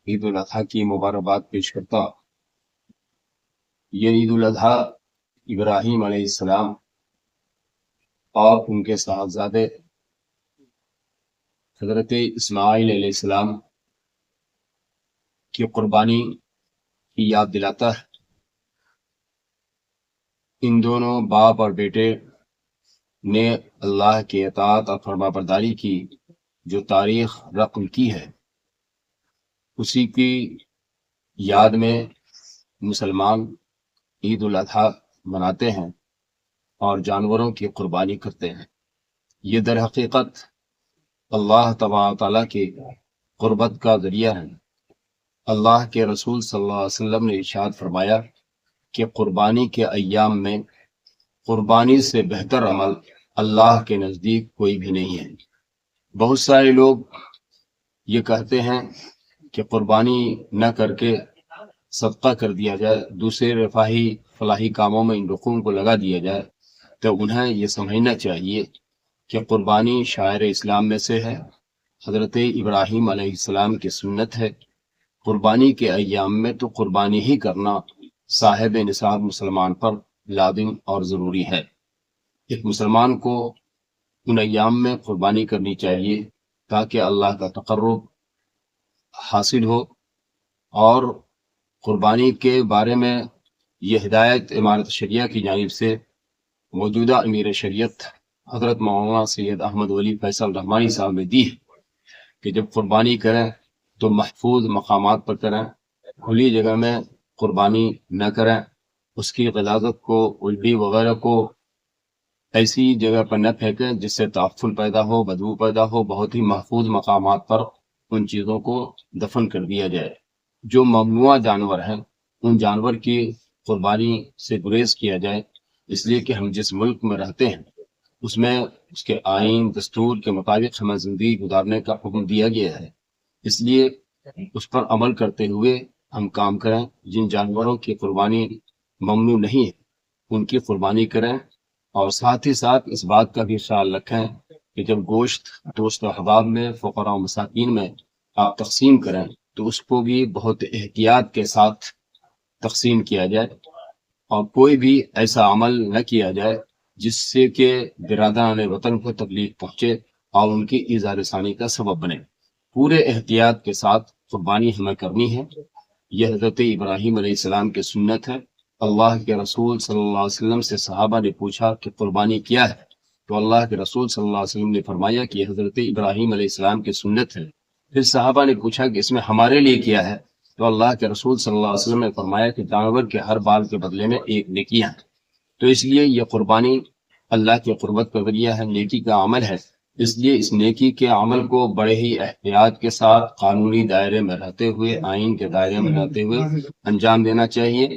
عید الاضحیٰ کی مبارکباد پیش کرتا ہوں۔ یہ عید الاضحیٰ ابراہیم علیہ السلام اور ان کے صاحبزادے حضرت اسماعیل علیہ السلام کی قربانی کی یاد دلاتا ہے۔ ان دونوں باپ اور بیٹے نے اللہ کی اطاعت اور فرما برداری کی جو تاریخ رقم کی ہے، اسی کی یاد میں مسلمان عید الاضحیٰ مناتے ہیں اور جانوروں کی قربانی کرتے ہیں۔ یہ در حقیقت اللہ تبارک تعالیٰ کی قربت کا ذریعہ ہے۔ اللہ کے رسول صلی اللہ علیہ وسلم نے ارشاد فرمایا کہ قربانی کے ایام میں قربانی سے بہتر عمل اللہ کے نزدیک کوئی بھی نہیں ہے۔ بہت سارے لوگ یہ کہتے ہیں کہ قربانی نہ کر کے صدقہ کر دیا جائے، دوسرے رفاہی فلاحی کاموں میں ان رقوم کو لگا دیا جائے، تو انہیں یہ سمجھنا چاہیے کہ قربانی شاعر اسلام میں سے ہے، حضرت ابراہیم علیہ السلام کی سنت ہے۔ قربانی کے ایام میں تو قربانی ہی کرنا صاحب نصاب مسلمان پر لازم اور ضروری ہے۔ ایک مسلمان کو ان ایام میں قربانی کرنی چاہیے تاکہ اللہ کا تقرب حاصل ہو۔ اور قربانی کے بارے میں یہ ہدایت امارت شریعہ کی جانب سے موجودہ امیر شریعت حضرت مولانا سید احمد ولی فیصل رحمانی صاحب نے دی ہے کہ جب قربانی کریں تو محفوظ مقامات پر کریں، کھلی جگہ میں قربانی نہ کریں، اس کی غلاظت کو، الٹی وغیرہ کو ایسی جگہ پر نہ پھینکیں جس سے تعفن پیدا ہو، بدبو پیدا ہو۔ بہت ہی محفوظ مقامات پر ان چیزوں کو دفن کر دیا جائے۔ جو ممنوع جانور ہیں ان جانور کی قربانی سے گریز کیا جائے، اس لیے کہ ہم جس ملک میں رہتے ہیں اس میں اس کے آئین دستور کے مطابق ہمیں زندگی گزارنے کا حکم دیا گیا ہے، اس لیے اس پر عمل کرتے ہوئے ہم کام کریں۔ جن جانوروں کی قربانی ممنوع نہیں ہے ان کی قربانی کریں، اور ساتھ ہی ساتھ اس بات کا بھی خیال رکھیں کہ جب گوشت دوست و احباب میں، فقراء و مساکین میں آپ تقسیم کریں تو اس کو بھی بہت احتیاط کے ساتھ تقسیم کیا جائے، اور کوئی بھی ایسا عمل نہ کیا جائے جس سے کہ برادران وطن کو تکلیف پہنچے اور ان کی ایذا رسانی کا سبب بنے۔ پورے احتیاط کے ساتھ قربانی ہمیں کرنی ہے۔ یہ حضرت ابراہیم علیہ السلام کی سنت ہے۔ اللہ کے رسول صلی اللہ علیہ وسلم سے صحابہ نے پوچھا کہ قربانی کیا ہے، تو اللہ کے رسول صلی اللہ علیہ وسلم نے فرمایا کہ یہ حضرت ابراہیم علیہ السلام کی سنت ہے۔ پھر صحابہ نے پوچھا کہ اس میں ہمارے لیے کیا ہے، تو اللہ کے رسول صلی اللہ علیہ وسلم نے فرمایا کہ جانور کے ہر بال کے بدلے میں ایک نیکیاں ہیں۔ تو اس لیے یہ قربانی اللہ کی قربت کا ذریعہ ہے، نیکی کا عمل ہے، اس لیے اس نیکی کے عمل کو بڑے ہی احتیاط کے ساتھ قانونی دائرے میں رہتے ہوئے، آئین کے دائرے میں رہتے ہوئے انجام دینا چاہیے۔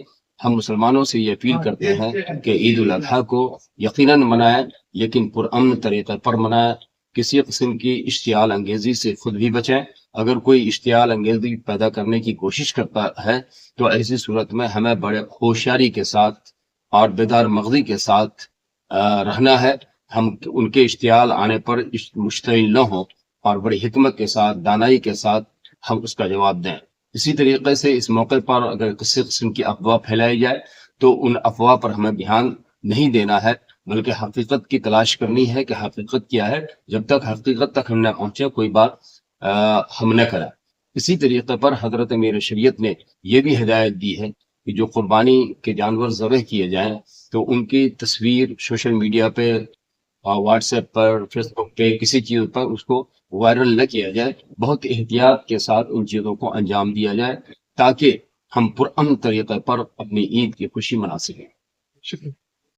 ہم مسلمانوں سے یہ اپیل کرتے ہیں کہ عید الاضحیٰ کو یقیناً منائیں، لیکن پرامن طریقے پر منائیں۔ کسی قسم کی اشتعال انگیزی سے خود بھی بچیں۔ اگر کوئی اشتعال انگیزی پیدا کرنے کی کوشش کرتا ہے تو ایسی صورت میں ہمیں بڑے ہوشیاری کے ساتھ اور بیدار مغزی کے ساتھ رہنا ہے۔ ہم ان کے اشتعال آنے پر مشتعل نہ ہوں اور بڑی حکمت کے ساتھ، دانائی کے ساتھ ہم اس کا جواب دیں۔ اسی طریقے سے اس موقع پر اگر کسی قسم کی افواہ پھیلائی جائے تو ان افواہ پر ہمیں دھیان نہیں دینا ہے، بلکہ حقیقت کی تلاش کرنی ہے کہ حقیقت کیا ہے۔ جب تک حقیقت تک ہم نہ پہنچے کوئی بات ہم نہ کریں۔ اسی طریقے پر حضرت امیر شریعت نے یہ بھی ہدایت دی ہے کہ جو قربانی کے جانور ذبح کیے جائیں تو ان کی تصویر سوشل میڈیا پہ، واٹس ایپ پر، فیس بک پہ، کسی چیز پر اس کو وائرل نہ کیا جائے۔ بہت احتیاط کے ساتھ ان چیزوں کو انجام دیا جائے تاکہ ہم پرامن طریقے پر اپنی عید کی خوشی منا سکیں۔ شکریہ۔